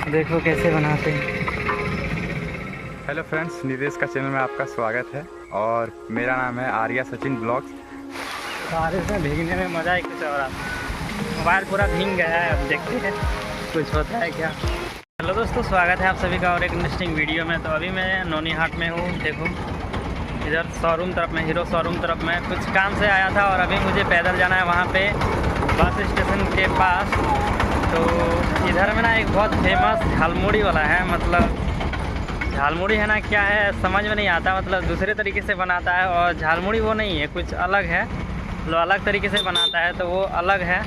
देखो कैसे बनाते हैं। हेलो फ्रेंड्स, निदेश का चैनल में आपका स्वागत है और मेरा नाम है आर्या सचिन ब्लॉग्स। बारिश में भीगने में मज़ा ही कुछ और आता है। मोबाइल पूरा भीग गया है, अब देखते हैं कुछ होता है क्या। हेलो दोस्तों, स्वागत है आप सभी का और एक इंटरेस्टिंग वीडियो में। तो अभी मैं नौनीहाट में हूँ। देखो इधर शोरूम तरफ में, हीरो शोरूम तरफ में कुछ काम से आया था और अभी मुझे पैदल जाना है वहाँ पे बस स्टेशन के पास। तो इधर में ना एक बहुत फेमस झालमुड़ी वाला है, मतलब झालमुड़ी है ना, क्या है समझ में नहीं आता, मतलब दूसरे तरीके से बनाता है और झालमुड़ी वो नहीं है, कुछ अलग है, मतलब अलग तरीके से बनाता है, तो वो अलग है।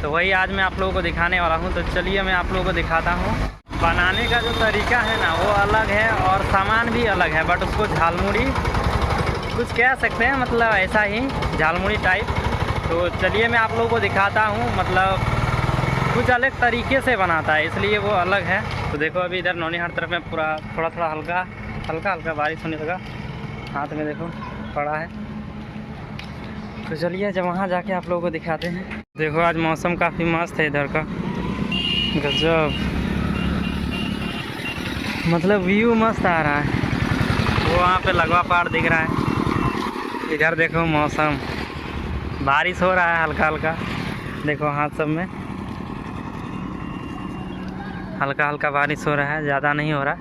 तो वही आज मैं आप लोगों को दिखाने वाला हूँ। तो चलिए मैं आप लोगों को दिखाता हूँ। बनाने का जो तरीका है ना वो अलग है और सामान भी अलग है, बट उसको झालमुड़ी कुछ कह सकते हैं, मतलब ऐसा ही झालमुड़ी टाइप। तो चलिए मैं आप लोगों को दिखाता हूँ, मतलब कुछ अलग तरीके से बनाता है इसलिए वो अलग है। तो देखो अभी इधर नौनीहाट तरफ में पूरा थोड़ा हल्का बारिश होने लगा, हाथ में देखो पड़ा है। तो चलिए जब वहाँ जाके आप लोगों को दिखाते हैं। देखो आज मौसम काफ़ी मस्त है इधर का, गजब, मतलब व्यू मस्त आ रहा है। वो वहाँ पे लगवा पहाड़ दिख रहा है। इधर देखो मौसम, बारिश हो रहा है हल्का हल्का, देखो हाथ सब में हल्का हल्का बारिश हो रहा है, ज़्यादा नहीं हो रहा।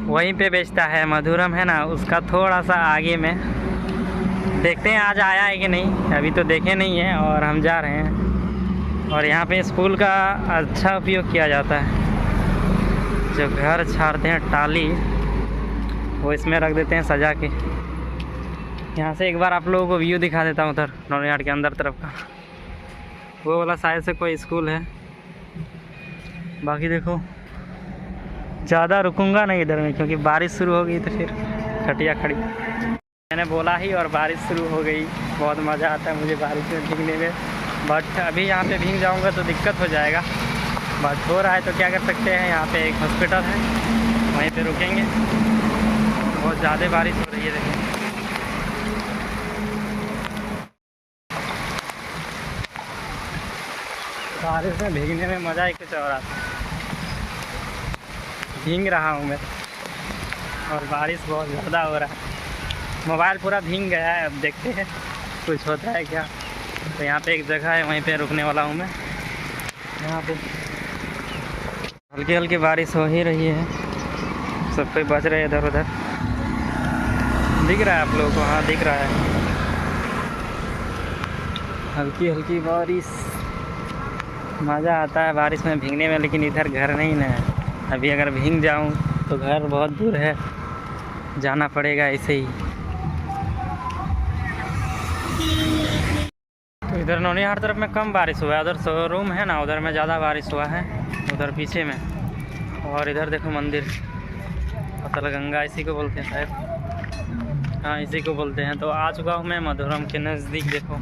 वहीं पे बेचता है, मधुरम है ना, उसका थोड़ा सा आगे में। देखते हैं आज आया है कि नहीं, अभी तो देखे नहीं है और हम जा रहे हैं। और यहाँ पे स्कूल का अच्छा उपयोग किया जाता है। जो घर छाड़ते हैं टाली, वो इसमें रख देते हैं सजा के। यहाँ से एक बार आप लोगों को व्यू दिखा देता हूँ उधर नौनीहाट के अंदर तरफ का। वो वाला शायद से कोई स्कूल है। बाकी देखो ज़्यादा रुकूंगा नहीं इधर में, क्योंकि बारिश शुरू हो गई तो फिर खटिया खड़ी। मैंने बोला ही और बारिश शुरू हो गई। बहुत मज़ा आता है मुझे बारिश में भीगने में, बट अभी यहाँ पे भीग जाऊँगा तो दिक्कत हो जाएगा। बट हो रहा है तो क्या कर सकते हैं। यहाँ पे एक हॉस्पिटल है, वहीं पे रुकेंगे। बहुत ज़्यादा बारिश हो रही है, देखिए। बारिश में भीगने में मज़ा ही कुछ और आता है। भीग रहा हूँ मैं और बारिश बहुत ज़्यादा हो रहा है। मोबाइल पूरा भीग गया है, अब देखते हैं कुछ होता है क्या। तो यहाँ पे एक जगह है, वहीं पे रुकने वाला हूँ मैं। यहाँ पे हल्की हल्की बारिश हो ही रही है, सब कोई बच रहे हैं इधर उधर। दिख रहा है आप लोगों को? हाँ दिख रहा है, हल्की हल्की बारिश। मज़ा आता है बारिश में भीगने में, लेकिन इधर घर नहीं ना है। अभी अगर भीग जाऊँ तो घर बहुत दूर है, जाना पड़ेगा ऐसे ही। तो इधर नौनीहाट तरफ में कम बारिश हुआ है, उधर शोरूम है ना, उधर में ज़्यादा बारिश हुआ है, उधर पीछे में। और इधर देखो मंदिर, पतलगंगा इसी को बोलते हैं शायद, हाँ इसी को बोलते हैं। तो आ चुका हूँ मैं मधुरम के नज़दीक, देखो।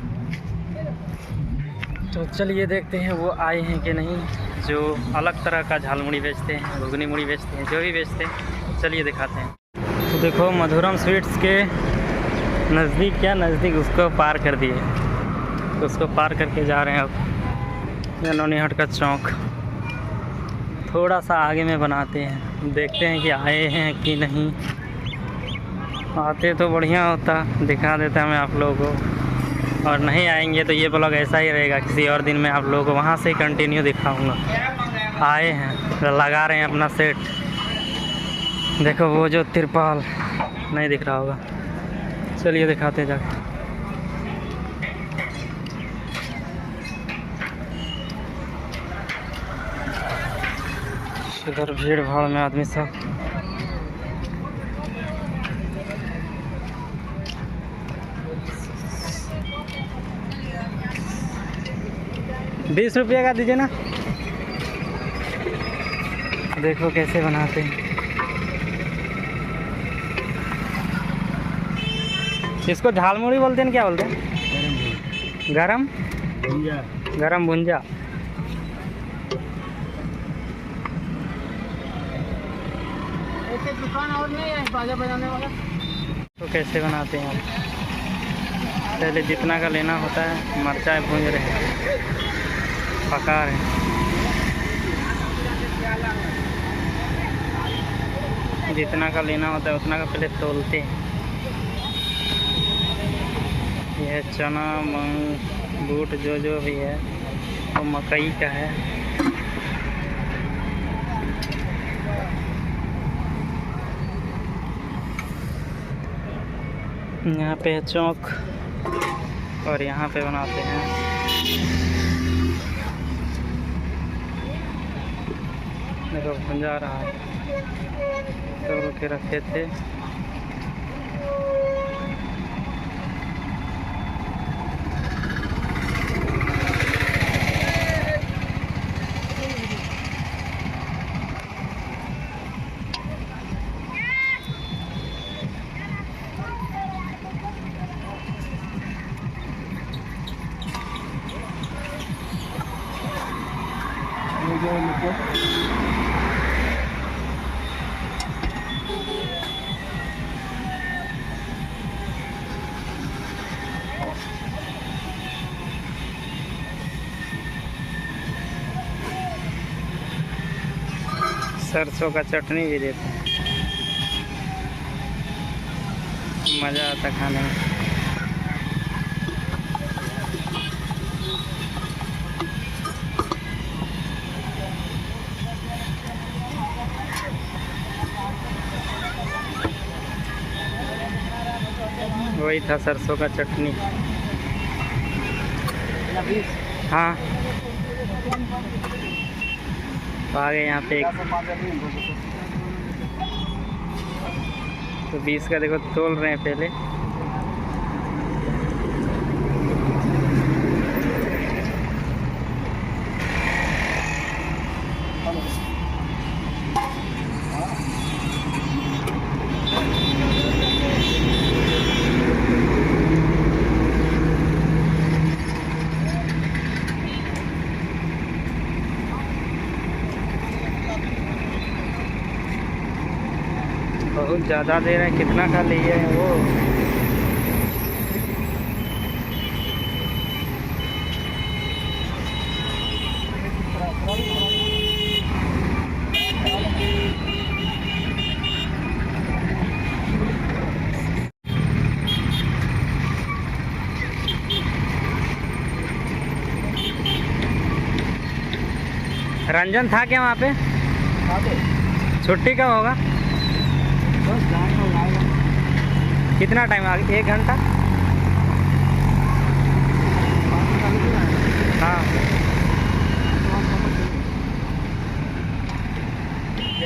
तो चलिए देखते हैं वो आए हैं कि नहीं, जो अलग तरह का झालमुड़ी बेचते हैं, घुगनी मुड़ी बेचते हैं, जो भी बेचते हैं। चलिए दिखाते हैं। तो देखो मधुरम स्वीट्स के नज़दीक, क्या नज़दीक, उसको पार कर दिए। तो उसको पार करके जा रहे हैं अब। यह नौनीहाट का चौक, थोड़ा सा आगे में बनाते हैं, देखते हैं कि आए हैं कि नहीं। आते तो बढ़िया होता, दिखा देता मैं आप लोगों को। और नहीं आएंगे तो ये ब्लॉग ऐसा ही रहेगा, किसी और दिन में आप लोगों को वहाँ से ही कंटिन्यू दिखाऊंगा। आए हैं, लगा रहे हैं अपना सेट। देखो वो जो तिरपाल नहीं दिख रहा होगा, चलिए दिखाते हैं जाके। इधर भीड़ भाड़ में आदमी सब। ₹20 का दीजिए ना। देखो कैसे बनाते हैं। इसको झालमुड़ी बोलते हैं, क्या बोलते हैं? गरम भुंजा। गरम भुंजा। दुकान और नहीं है बाजा बजाने वाला। तो कैसे बनाते हैं आप? पहले जितना का लेना होता है, मिर्चा भूंज रहे हैं, पका रहे हैं। जितना का लेना होता है उतना का पहले तोलते हैं। यह चना, मूंग, बूट जो भी है, और मकई का है। यहाँ पे है चौक और यहाँ पे बनाते हैं। देखो बन जा रहा है, तोड़ के रखे थे। सरसों का चटनी भी देते हैं, मज़ा आता खाने में। वही था सरसों का चटनी। हाँ, तो आगे यहाँ पे तो 20 का देखो तोल रहे हैं पहले। बहुत ज़्यादा दे रहे हैं, कितना खा लिए हैं वो। रंजन था क्या वहाँ पे? छुट्टी कब होगा? कितना टाइम आगे? 1 घंटा? हाँ,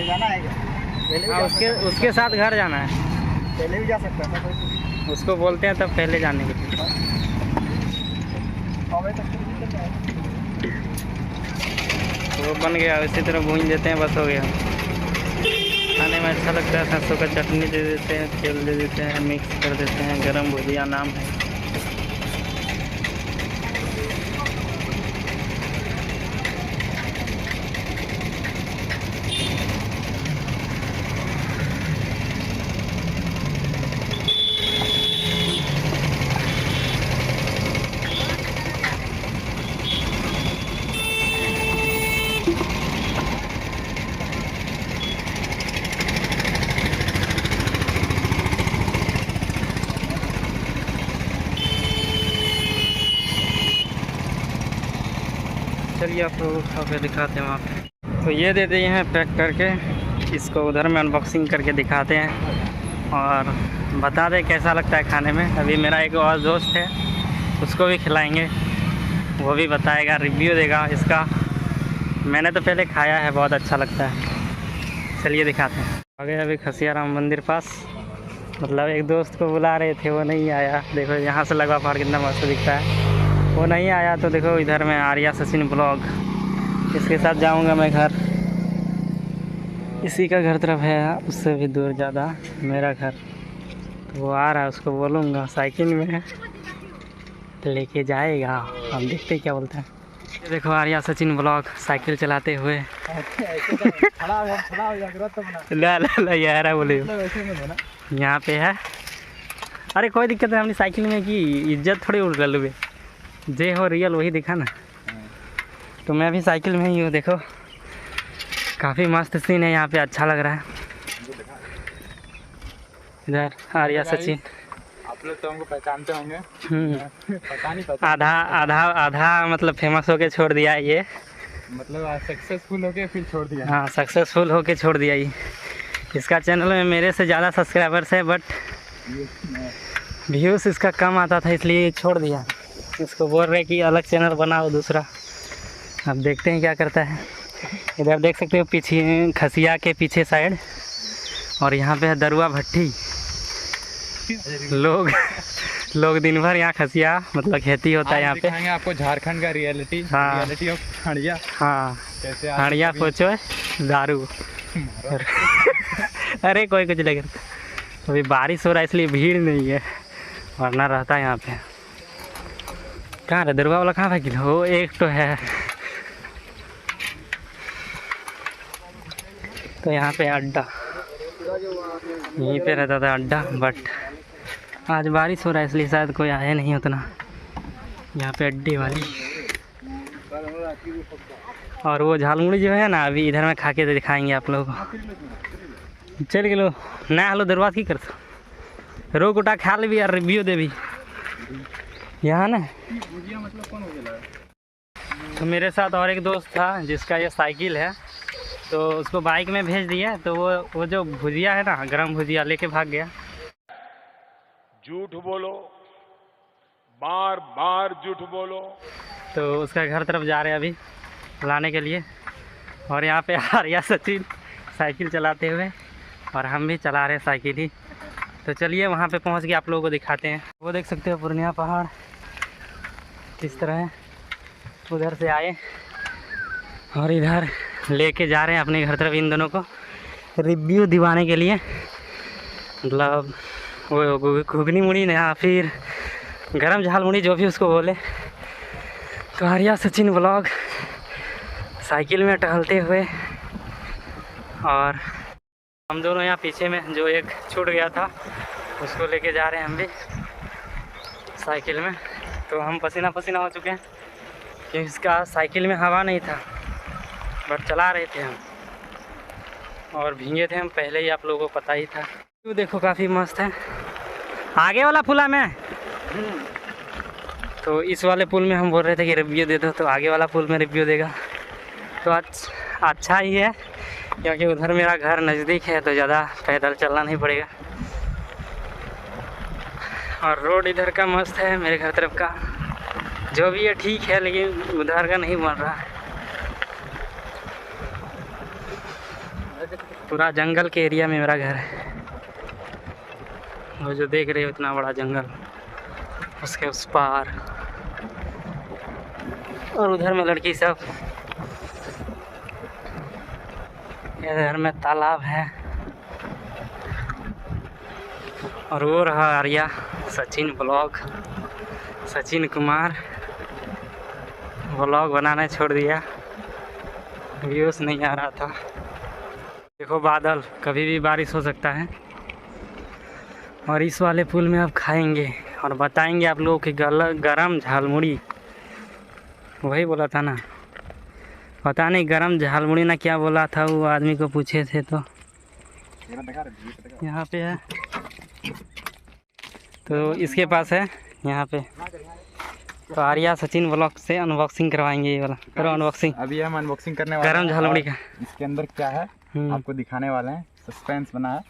जाना है क्या? उसके साथ घर जाना है। पहले भी जा सकता है कोई? उसको बोलते हैं तब पहले जाने के लिए। वो बन गया, इसी तरह भून देते हैं, बस हो गया। खाने में अच्छा लगता है। सरसों का चटनी दे देते हैं, तेल दे देते हैं, मिक्स कर देते हैं। गरम भुजिया नाम है। चलिए आपको उठा के दिखाते हैं वहाँ पे। तो ये दे दिए हैं पैक करके, इसको उधर में अनबॉक्सिंग करके दिखाते हैं और बता दें कैसा लगता है खाने में। अभी मेरा एक और दोस्त है, उसको भी खिलाएंगे, वो भी बताएगा, रिव्यू देगा इसका। मैंने तो पहले खाया है, बहुत अच्छा लगता है। चलिए दिखाते हैं। आगे अभी खसिया राम मंदिर पास, मतलब एक दोस्त को बुला रहे थे, वो नहीं आया। देखो यहाँ से लगा पहाड़ कितना मस्त दिखता है, वो नहीं आया। तो देखो इधर में आर्या सचिन ब्लॉग, इसके साथ जाऊंगा मैं घर। इसी का घर तरफ है, उससे भी दूर ज़्यादा मेरा घर। तो वो आ रहा है, उसको बोलूँगा साइकिल में लेके जाएगा। हम देखते क्या बोलते हैं। ये देखो आर्या सचिन ब्लॉग साइकिल चलाते हुए। ला ला ला यार बोले यहाँ पे है। अरे कोई दिक्कत है, अपनी साइकिल में की इज्जत थोड़ी उड़ गल हुए, जे हो रियल वही दिखा ना। तो मैं भी साइकिल में ही हूँ। देखो काफ़ी मस्त सीन है यहाँ पे, अच्छा लग रहा है। इधर आर्या सचिन। आप लोग तो हमको पहचानते होंगे। पता नहीं आधा आधा आधा मतलब फेमस होके छोड़ दिया है ये, मतलब सक्सेसफुल होके फिर छोड़ दिया। हाँ सक्सेसफुल होके छोड़ दिया ये। इसका चैनल में मेरे से ज़्यादा सब्सक्राइबर्स है, बट व्यूज़ इसका कम आता था इसलिए छोड़ दिया। इसको बोल रहे कि अलग चैनल बनाओ दूसरा, अब देखते हैं क्या करता है। इधर देख सकते हो पीछे खसिया के पीछे साइड, और यहाँ पे है दरुआ भट्टी। लोग दिन भर यहाँ खसिया मतलब खेती होता है यहाँ पे। दिखाएंगे आपको झारखंड का रियलिटी। हाँ। Reality of hadia. हाँ कैसे हड़िया पोचो है दारू। अरे कोई कुछ लगे, अभी बारिश हो रहा है इसलिए भीड़ नहीं है, वरना रहता है यहाँ पे। कहाँ रहे दरबार वाला, कहाँ भाई हो? एक तो है। तो यहाँ पे अड्डा, यहीं पे रहता था अड्डा, बट आज बारिश हो रहा है इसलिए शायद कोई आया नहीं उतना यहाँ पे अड्डे वाली। और वो झालमुड़ी जो है ना, अभी इधर में खा के दिखाएंगे आप लोगों को। चल गए ना, हलो दरबार की कर रोक उठा खा ले भी यार, रिव्यू दे भी यहाँ ना। तो मेरे साथ और एक दोस्त था जिसका ये साइकिल है, तो उसको बाइक में भेज दिया, तो वो जो भुजिया है ना, गरम भुजिया लेके भाग गया। झूठ बोलो, बार बार झूठ बोलो। तो उसका घर तरफ जा रहे हैं अभी लाने के लिए। और यहाँ पे आर्या सचिन साइकिल चलाते हुए, और हम भी चला रहे हैं साइकिल ही। तो चलिए वहाँ पे पहुँच के आप लोगों को दिखाते हैं। वो देख सकते हो पूर्णिया पहाड़ किस तरह है। उधर से आए और इधर लेके जा रहे हैं अपने घर तरफ इन दोनों को रिव्यू दिवाने के लिए। मतलब वो घुगनी मुड़ी या फिर गरम झाल मुड़ी, जो भी उसको बोले। तो आर्या सचिन व्लॉग साइकिल में टहलते हुए, और हम दोनों यहाँ पीछे में जो एक छूट गया था उसको लेके जा रहे हैं हम भी साइकिल में। तो हम पसीना पसीना हो चुके हैं क्योंकि इसका साइकिल में हवा नहीं था, बट चला रहे थे हम, और भीगे थे हम पहले ही, आप लोगों को पता ही था। तो देखो काफ़ी मस्त है। आगे वाला पुला में, तो इस वाले पुल में हम बोल रहे थे कि रिव्यू दे दो, तो आगे वाला पुल में रिव्यू देगा। तो अच्छा ही है क्योंकि उधर मेरा घर नज़दीक है, तो ज़्यादा पैदल चलना नहीं पड़ेगा। और रोड इधर का मस्त है, मेरे घर तरफ का जो भी है ठीक है, लेकिन उधर का नहीं बन रहा है। पूरा जंगल के एरिया में मेरा घर है। वो जो देख रहे हो इतना बड़ा जंगल, उसके उस पार, और उधर में लड़की सब। इधर में तालाब है, और वो रहा आर्या सचिन ब्लॉग, सचिन कुमार ब्लॉग बनाना छोड़ दिया, व्यूज़ नहीं आ रहा था। देखो बादल, कभी भी बारिश हो सकता है। और इस वाले पुल में अब खाएंगे और बताएंगे आप लोगों की गरम झालमुड़ी, वही बोला था ना, पता नहीं गरम झालमुड़ी ना क्या बोला था, वो आदमी को पूछे थे। तो यहाँ पे है, तो इसके पास है यहाँ पे। तो आर्या सचिन ब्लॉग से अनबॉक्सिंग करवाएंगे, ये वाला करो अनबॉक्सिंग। अभी हम अनबॉक्सिंग करने वाले गरम झालमुड़ी का। इसके अंदर क्या है आपको दिखाने वाले हैं, सस्पेंस बना है।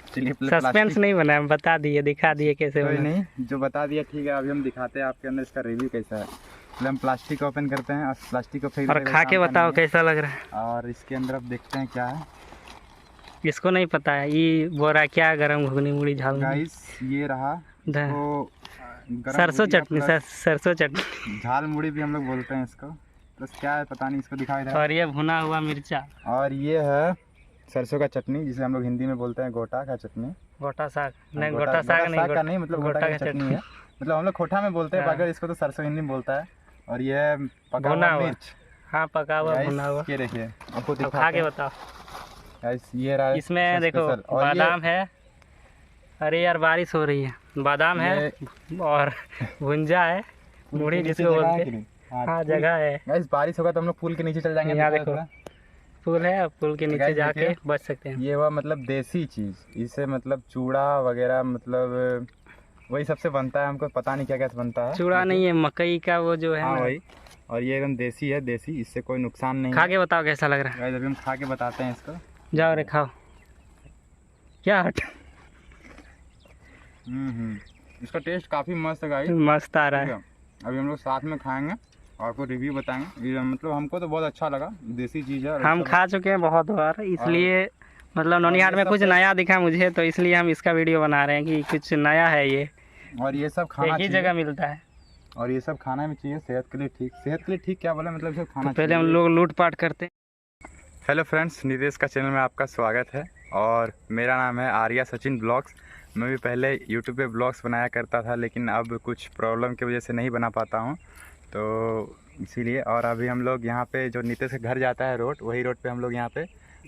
सस्पेंस नहीं बना है, बता दिए, दिखा दिए कैसे कोई बना। नहीं, जो बता दिया ठीक है। अभी हम दिखाते हैं आपके अंदर इसका रिव्यू कैसा है। पहले हम प्लास्टिक ओपन करते हैं और प्लास्टिक को फेंक और खा के बताओ कैसा लग रहा है। और इसके अंदर अब देखते हैं क्या है। इसको नहीं पता है, ये बोल रहा है क्या गरम घुगनी मुड़ी झाल। गाइस ये रहा तो सरसों चटनी, सरसों चटनी, झाल मुड़ी भी हम लोग बोलते हैं इसको। तो क्या है पता नहीं, इसको दिखाई दे। और ये भुना हुआ मिर्चा, और ये है सरसों का चटनी, जिसे हम लोग हिंदी में बोलते हैं गोटा का चटनी। गोटा साग नहीं, गोटा साग नहीं, मतलब गोटा का चटनी है। मतलब हम लोग खोटा में बोलते हैं, अगर इसको तो सरसों हिंदी में बोलता है। और ये पका हुआ मिर्च, हाँ पका हुआ भुना हुआ। ये देखिए आपको खा के बताओ। ये रहा, इसमें देखो बादाम है। अरे यार बारिश हो रही है, बादाम है और भुंजा है, मुड़ी जिसको बोलते हैं। हाँ जगह है। गाइस बारिश होगा तो हम लोग पुल के नीचे चल जाएंगे। यहाँ देखो पुल है, पुल के नीचे गाइस जाके देखिए, बच सकते हैं। ये हुआ मतलब देसी चीज़, इसे मतलब चूड़ा वगैरह मतलब वही सबसे बनता है। हमको पता नहीं क्या क्या बनता है। चूड़ा नहीं है, मकई का वो जो है हाँ ना। वही, और ये एकदम देसी है, देसी, इससे कोई नुकसान नहीं खा है। के बताओ कैसा लग रहा है। गाइस अभी हम खा के बताते हैं इसको। जाओ रे खाओ। क्या हट, इसका टेस्ट काफ़ी मस्त है गाइस, मस्त आ रहा ठीक है। है। अभी हम लोग साथ में खाएंगे और आपको रिव्यू बताएंगे। ये मतलब हमको तो बहुत अच्छा लगा, देसी चीज़ है। और हम इसका खा चुके हैं बहुत बार, इसलिए मतलब नौनिहाट में कुछ नया दिखा मुझे, तो इसलिए हम इसका वीडियो बना रहे हैं कि कुछ नया है ये। और ये सब खाना एक ही चाहिए, जगह मिलता है। और ये सब खाना भी चाहिए, सेहत के लिए ठीक। सेहत के लिए ठीक क्या बोले, मतलब सब खाना तो पहले चाहिए। हम लोग लूटपाट करते हैं। हेलो फ्रेंड्स, निदेश का चैनल में आपका स्वागत है और मेरा नाम है आर्या सचिन ब्लॉग्स। मैं भी पहले यूट्यूब पे ब्लॉग्स बनाया करता था, लेकिन अब कुछ प्रॉब्लम की वजह से नहीं बना पाता हूँ, तो इसीलिए। और अभी हम लोग यहाँ पे जो नितेश के घर जाता है रोड, वही रोड पे हम लोग यहाँ पे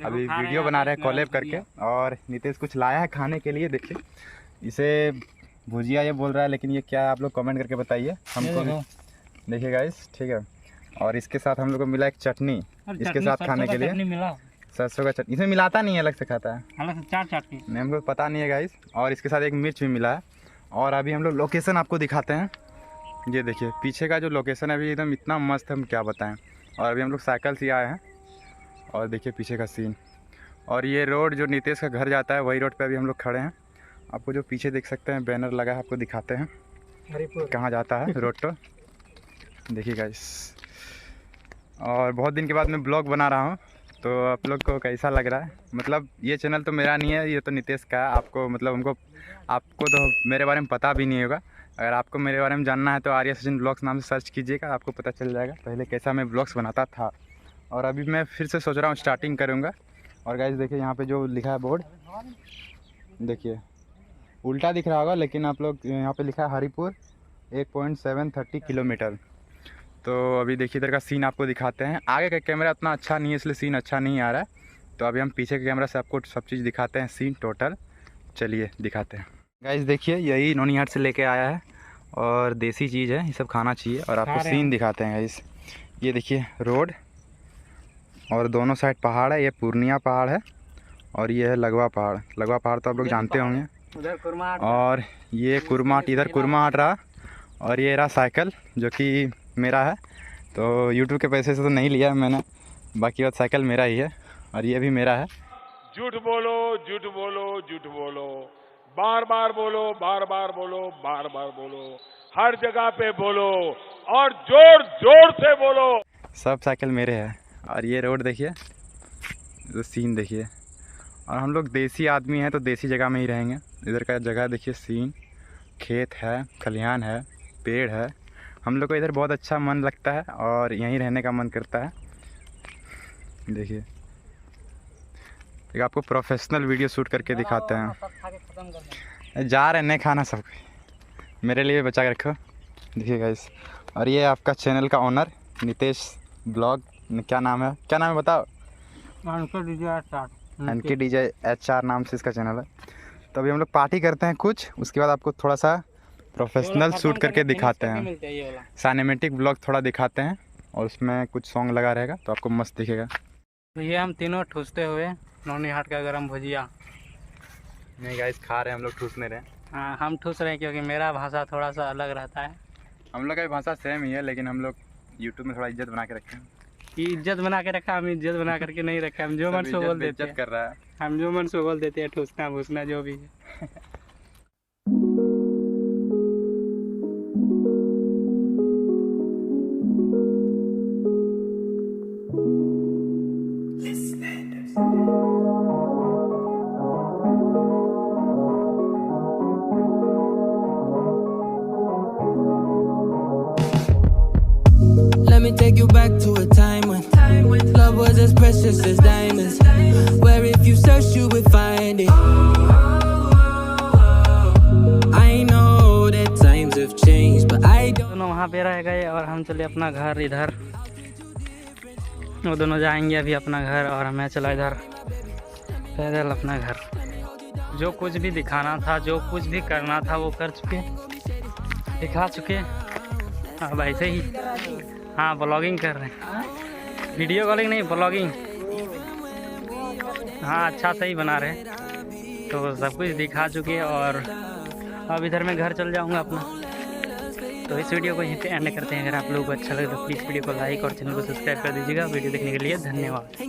अभी वीडियो बना रहे हैं कॉलेब करके। और नितेश कुछ लाया है खाने के लिए, देखिए इसे भुजिया ये बोल रहा है, लेकिन ये क्या है आप लोग कमेंट करके बताइए हमको भी। देखिए गाइस, ठीक है। और इसके साथ हम लोग को मिला एक चटनी, इसके साथ खाने के लिए सरसों का चटनी। इसमें मिलाता नहीं है, अलग से खाता है, अलग से चार चटनी नहीं हमको पता नहीं है गाइस। और इसके साथ एक मिर्च भी मिला है। और अभी हम लोग लोकेशन आपको दिखाते हैं। ये देखिए पीछे का जो लोकेशन है अभी एकदम इतना मस्त है, हम क्या बताएं। और अभी हम लोग साइकिल से आए हैं और देखिए पीछे का सीन। और ये रोड जो नितेश का घर जाता है, वही रोड पे अभी हम लोग खड़े हैं। आपको जो पीछे देख सकते हैं बैनर लगा है, आपको दिखाते हैं कहाँ जाता है रोड। तो देखिए गाइस, और बहुत दिन के बाद मैं ब्लॉग बना रहा हूँ, तो आप लोग को कैसा लग रहा है। मतलब ये चैनल तो मेरा नहीं है, ये तो नितेश का है। आपको मतलब आपको तो मेरे बारे में पता भी नहीं होगा। अगर आपको मेरे बारे में जानना है तो आर्या सचिन ब्लॉग्स नाम से सर्च कीजिएगा, आपको पता चल जाएगा पहले कैसा मैं ब्लॉग्स बनाता था। और अभी मैं फिर से सोच रहा हूँ स्टार्टिंग करूँगा। और गाइस देखिए यहाँ पे जो लिखा है बोर्ड, देखिए उल्टा दिख रहा होगा, लेकिन आप लोग यहाँ पे लिखा है हरिपुर 1.730 किलोमीटर। तो अभी देखिए इधर का सीन आपको दिखाते हैं। आगे का कैमरा उतना अच्छा नहीं है, इसलिए सीन अच्छा नहीं आ रहा है, तो अभी हम पीछे के कैमरा से आपको सब चीज़ दिखाते हैं, सीन टोटल। चलिए दिखाते हैं। गाइस देखिए यही नौनिहाट से लेके आया है और देसी चीज़ है, ये सब खाना चाहिए। और आपको सीन दिखाते हैं गाइस। ये देखिए रोड और दोनों साइड पहाड़ है। ये पूर्णिया पहाड़ है और ये है लगवा पहाड़। लगवा पहाड़ तो आप लोग जानते होंगे। उधर कुरमाहाट, और ये कुरमाहाट, इधर कुरमाहाट रहा। और ये रहा साइकिल जो कि मेरा है, तो यूट्यूब के पैसे से तो नहीं लिया मैंने, बाकी बात साइकिल मेरा ही है। और ये भी मेरा है। झूठ बोलो, झूठ बोलो, झूठ बोलो, बार बार बोलो, बार बार बोलो, बार बार बोलो, हर जगह पे बोलो और जोर जोर से बोलो। सब साइकिल मेरे है। और ये रोड देखिए, तो सीन देखिए। और हम लोग देसी आदमी हैं तो देसी जगह में ही रहेंगे। इधर का जगह देखिए, सीन, खेत है, खलिहान है, पेड़ है। हम लोग को इधर बहुत अच्छा मन लगता है और यहीं रहने का मन करता है। देखिए एक आपको प्रोफेशनल वीडियो शूट करके दिखाते हैं। जा रहे नहीं खाना सब, मेरे लिए बचा के रखो। देखिए गाइस, और ये आपका चैनल का ओनर नितेश ब्लॉग, क्या नाम है, क्या नाम है बताओ? एनके डीजे HR नाम से इसका चैनल है। तो अभी हम लोग पार्टी करते हैं कुछ, उसके बाद आपको थोड़ा सा प्रोफेशनल शूट करके दिखाते हैं, सिनेमैटिक ब्लॉग थोड़ा दिखाते हैं। और उसमें कुछ सॉन्ग लगा रहेगा तो आपको मस्त दिखेगा। तो ये हम तीनों ठूसते हुए नौनिहाट का गरम भुजिया। नहीं गाइस खा रहे हैं हम लोग, ठूसने रहे। हाँ हम ठूस रहे हैं क्योंकि मेरा भाषा थोड़ा सा अलग रहता है। हम लोग का भी भाषा सेम ही है, लेकिन हम लोग यूट्यूब में थोड़ा इज्जत बना के रखे हैं। इज्जत बना के रखा, हम इज्जत बना करके नहीं रखा, हम जो मन से बोल देते हैं। कर रहा है, हम जो मन से बोल देते हैं, ठूसना भूसना जो भी है। Let me take you back to a time when love was as precious as diamonds, where if you search you would find it. I know that times have changed, but I don't. दोनों वहाँ पे रह गए और हम चले अपना घर इधर। वो दोनों जाएंगे अभी अपना घर और मैं चला इधर पैदल अपना घर। जो कुछ भी दिखाना था, जो कुछ भी करना था वो कर चुके, दिखा चुके। अब ऐसे ही हाँ ब्लॉगिंग कर रहे हैं, वीडियो कॉलिंग नहीं ब्लॉगिंग। हाँ अच्छा सही बना रहे, तो सब कुछ दिखा चुके हैं। और अब इधर मैं घर चल जाऊँगा अपना। तो इस वीडियो को यहीं पे एंड करते हैं। अगर आप लोगों को अच्छा लगे तो प्लीज़ वीडियो को लाइक और चैनल को सब्सक्राइब कर दीजिएगा। वीडियो देखने के लिए धन्यवाद।